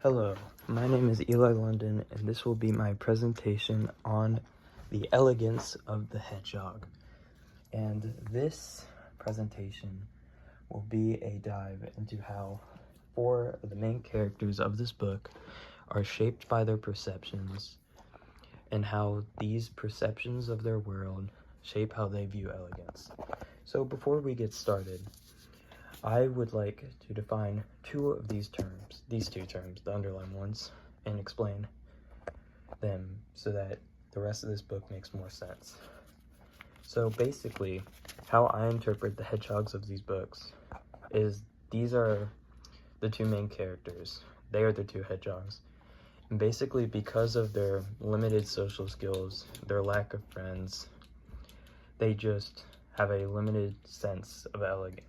Hello, my name is Eli London, and this will be my presentation on the elegance of the hedgehog. And this presentation will be a dive into how 4 of the main characters of this book are shaped by their perceptions, and how these perceptions of their world shape how they view elegance. So before we get started, I would like to define 2 of these terms, the underlined ones, and explain them so that the rest of this book makes more sense. So basically, how I interpret the hedgehogs of these books is these are the 2 main characters. They are the 2 hedgehogs. And basically, because of their limited social skills, their lack of friends, they just have a limited sense of elegance.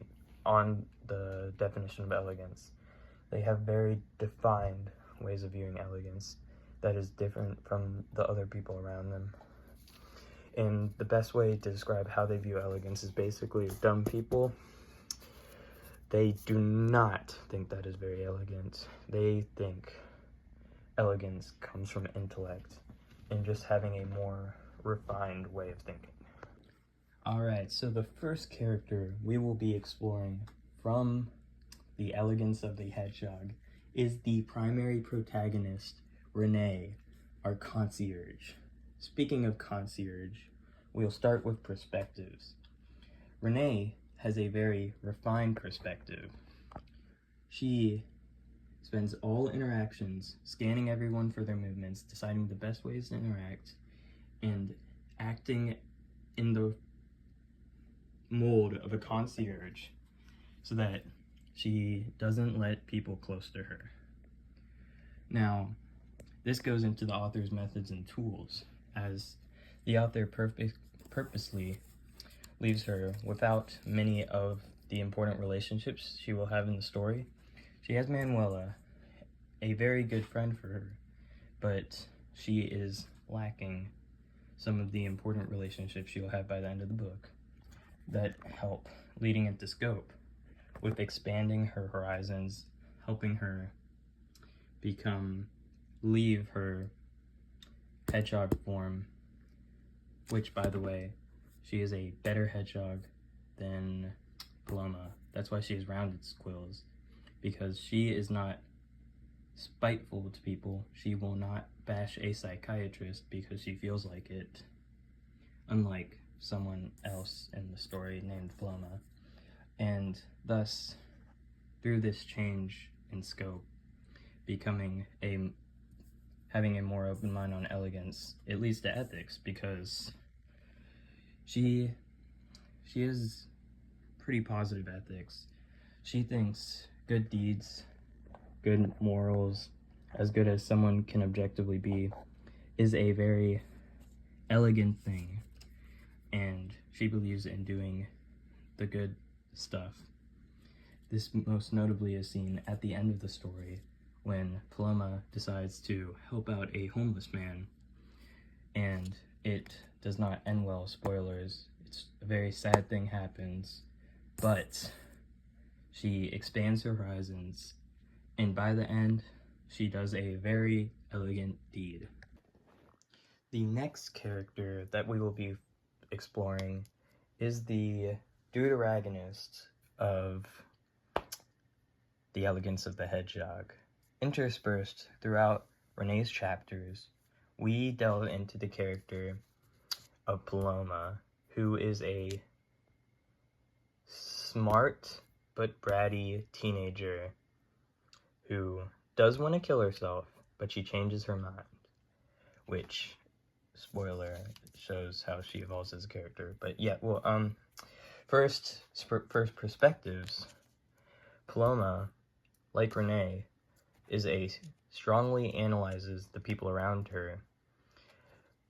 On the definition of elegance, they have very defined ways of viewing elegance that is different from the other people around them. And the best way to describe how they view elegance is basically dumb people. They do not think that is very elegant. They think elegance comes from intellect and just having a more refined way of thinking. Alright, so the first character we will be exploring from the elegance of the hedgehog is the primary protagonist, Renee, our concierge. Speaking of concierge, we'll start with perspectives. Renee has a very refined perspective. She spends all interactions scanning everyone for their movements, deciding the best ways to interact, and acting in the mold of a concierge so that she doesn't let people close to her. Now, this goes into the author's methods and tools, as the author purposely leaves her without many of the important relationships she will have in the story. She has Manuela, a very good friend for her, but she is lacking some of the important relationships she will have by the end of the book that help leading into scope, with expanding her horizons, helping her leave her hedgehog form, which, by the way, she is a better hedgehog than Paloma. That's why she has rounded quills, because she is not spiteful to people. She will not bash a psychiatrist because she feels like it, unlike someone else in the story named Paloma. And thus, through this change in scope, having a more open mind on elegance, it leads to ethics, because she has pretty positive ethics. She thinks good deeds, good morals, as good as someone can objectively be, is a very elegant thing, and she believes in doing the good stuff. This most notably is seen at the end of the story, when Paloma decides to help out a homeless man, and it does not end well. Spoilers. It's a very sad thing happens, but she expands her horizons, and by the end, she does a very elegant deed. The next character that we will be exploring is the deuteragonist of the elegance of the hedgehog. Interspersed throughout Renee's chapters, we delve into the character of Paloma, who is a smart but bratty teenager who does want to kill herself, but she changes her mind, which, spoiler, shows how she evolves as a character. But yeah, well, first perspectives. Paloma, like Renee, strongly analyzes the people around her,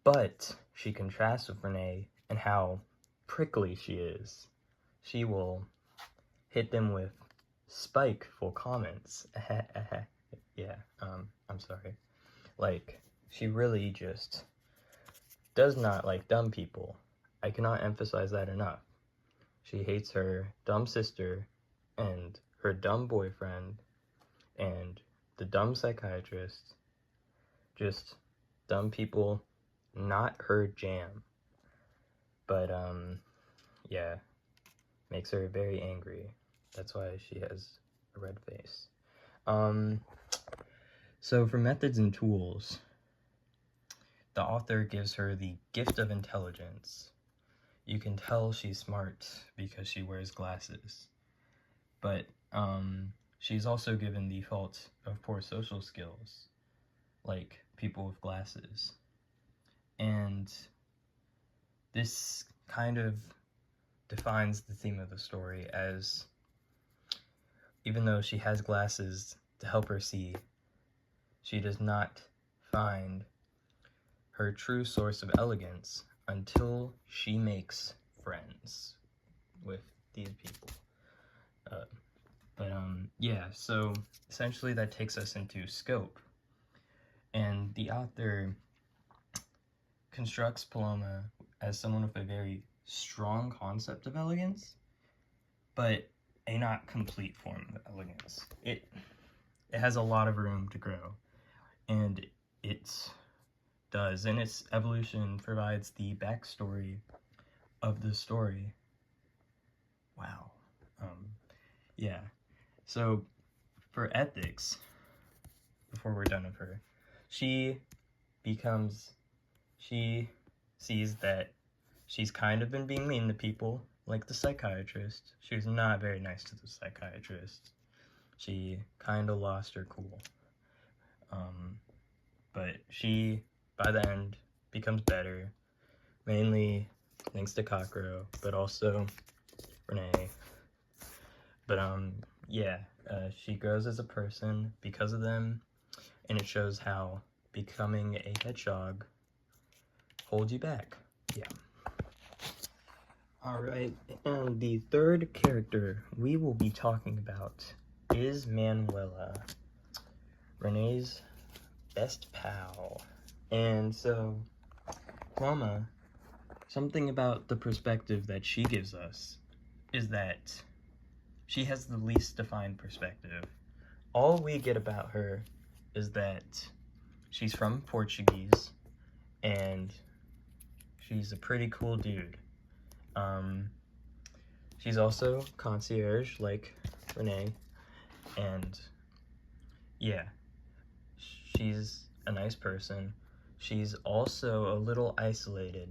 but she contrasts with Renee in how prickly she is. She will hit them with spiteful comments. Yeah, I'm sorry. Like, she really just does not like dumb people. I cannot emphasize that enough. She hates her dumb sister and her dumb boyfriend and the dumb psychiatrist, just dumb people, not her jam. But, yeah, makes her very angry. That's why she has a red face. So for methods and tools, the author gives her the gift of intelligence. You can tell she's smart because she wears glasses. But she's also given the fault of poor social skills, like people with glasses. And this kind of defines the theme of the story as, even though she has glasses to help her see, she does not find her true source of elegance until she makes friends with these people. Yeah, so essentially that takes us into scope. And the author constructs Paloma as someone with a very strong concept of elegance, but a not complete form of elegance. It has a lot of room to grow, and it does, and its evolution provides the backstory of the story. Wow. Yeah. So, for ethics, before we're done with her, she sees that she's kind of been being mean to people, like the psychiatrist. She was not very nice to the psychiatrist. She kind of lost her cool. But she, by the end, becomes better, mainly thanks to Cockrow, but also Renee. But yeah, she grows as a person because of them, and it shows how becoming a hedgehog holds you back. Yeah. Alright, and the third character we will be talking about is Manuela, Renee's best pal. And so, Paloma, something about the perspective that she gives us is that she has the least defined perspective. All we get about her is that she's from Portuguese, and she's a pretty cool dude. She's also concierge, like Renee, and yeah, she's a nice person. She's also a little isolated,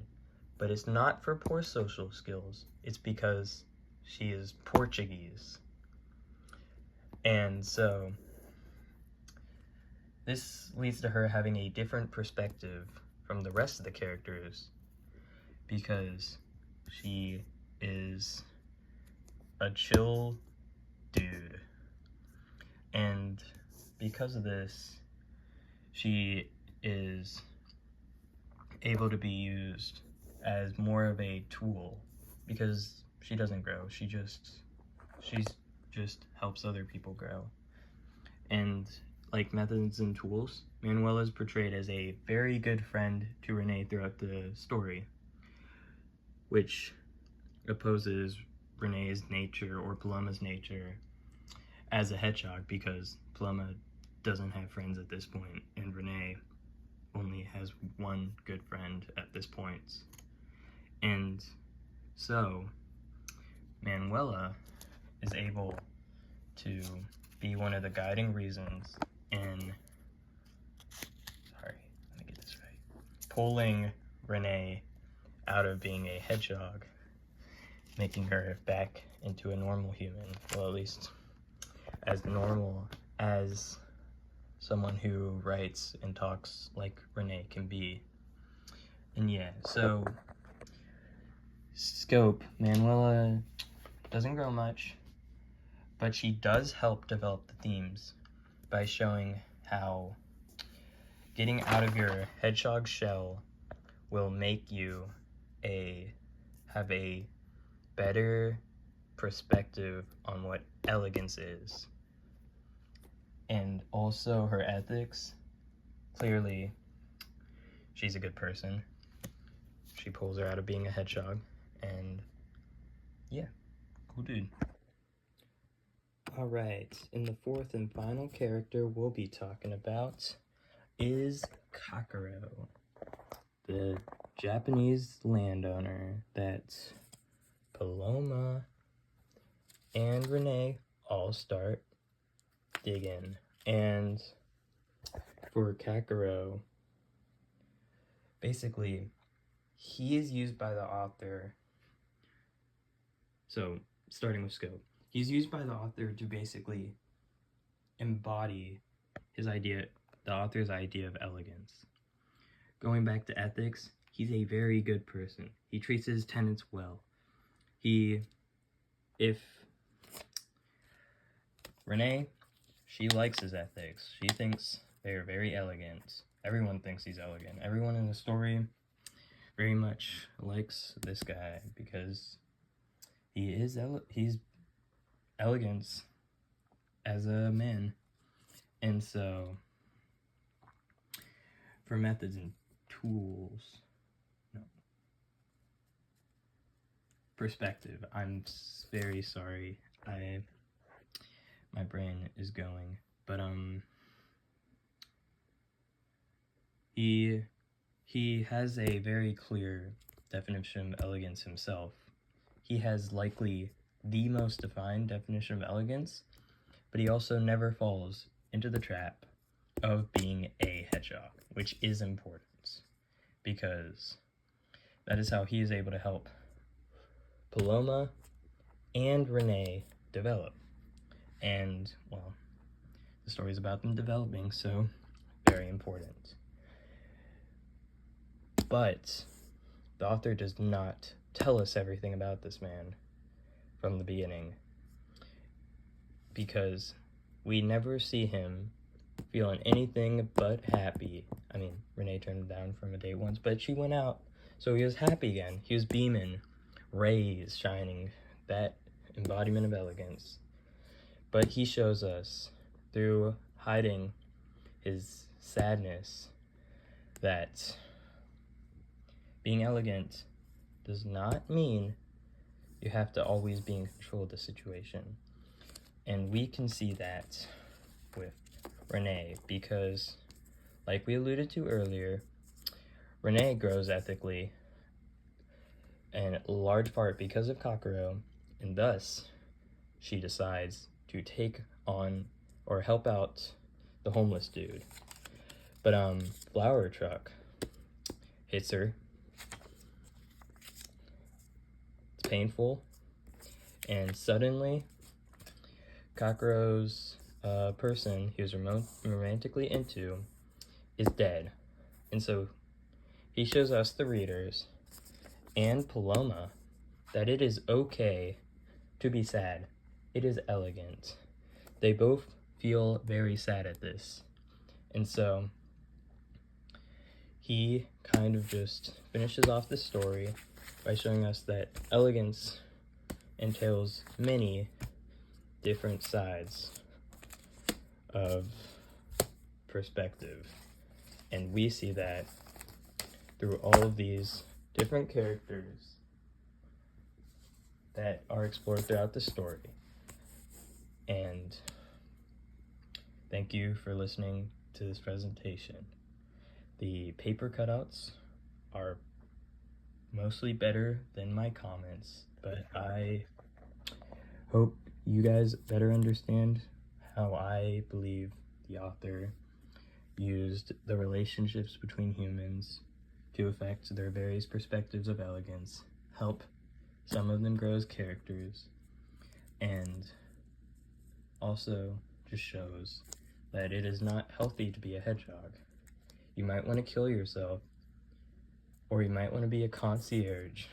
but it's not for poor social skills. It's because she is Portuguese. And so, this leads to her having a different perspective from the rest of the characters, because she is a chill dude. And because of this, she is able to be used as more of a tool, because she doesn't grow. She just helps other people grow. And like methods and tools, Manuela is portrayed as a very good friend to Renee throughout the story, which opposes Renee's nature, or Paloma's nature, as a hedgehog, because Paloma doesn't have friends at this point, and Renee only has one good friend at this point. And so, Manuela is able to be one of the guiding reasons in, pulling Renee out of being a hedgehog, making her back into a normal human. Well, at least as normal as someone who writes and talks like Renee can be. And yeah, so scope, Manuela doesn't grow much, but she does help develop the themes by showing how getting out of your hedgehog shell will make you have a better perspective on what elegance is. And also her ethics. Clearly, she's a good person. She pulls her out of being a hedgehog, and yeah, cool dude. Alright, and the fourth and final character we'll be talking about is Kakaro, the Japanese landowner that Paloma and Renee all start digging. And for Kakaro, basically, he is used by the author. So, starting with scope, he's used by the author to basically embody his idea, the author's idea of elegance. Going back to ethics, he's a very good person. He treats his tenants well. If Renee, she likes his ethics. She thinks they are very elegant. Everyone thinks he's elegant. Everyone in the story very much likes this guy because he's elegance as a man. And so, for methods and tools, perspective, I'm very sorry. My brain is going, but he has a very clear definition of elegance himself. He has likely the most defined definition of elegance, but he also never falls into the trap of being a hedgehog, which is important because that is how he is able to help Paloma and Renee develop. And, well, the story is about them developing, so very important. But the author does not tell us everything about this man from the beginning because we never see him feeling anything but happy. I mean, Renee turned him down from a date once, but she went out, so he was happy again. He was beaming, rays shining, that embodiment of elegance. But he shows us, through hiding his sadness, that being elegant does not mean you have to always be in control of the situation. And we can see that with Renee because, like we alluded to earlier, Renee grows ethically in large part because of Kakaro, and thus she decides to take on or help out the homeless dude. But flower truck hits her. It's painful, and suddenly Kakaro's person he was romantically into is dead. And so he shows us, the readers, and Paloma, that it is okay to be sad. It is elegant. They both feel very sad at this. And so he kind of just finishes off the story by showing us that elegance entails many different sides of perspective. And we see that through all of these different characters that are explored throughout the story. And thank you for listening to this presentation. The paper cutouts are mostly better than my comments, but I hope you guys better understand how I believe the author used the relationships between humans to affect their various perspectives of elegance, help some of them grow as characters, and also just shows that it is not healthy to be a hedgehog. You might want to kill yourself, or you might want to be a concierge,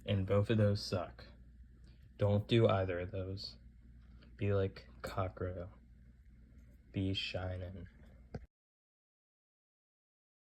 and both of those suck. Don't do either of those. Be like Kakaro. Be shining.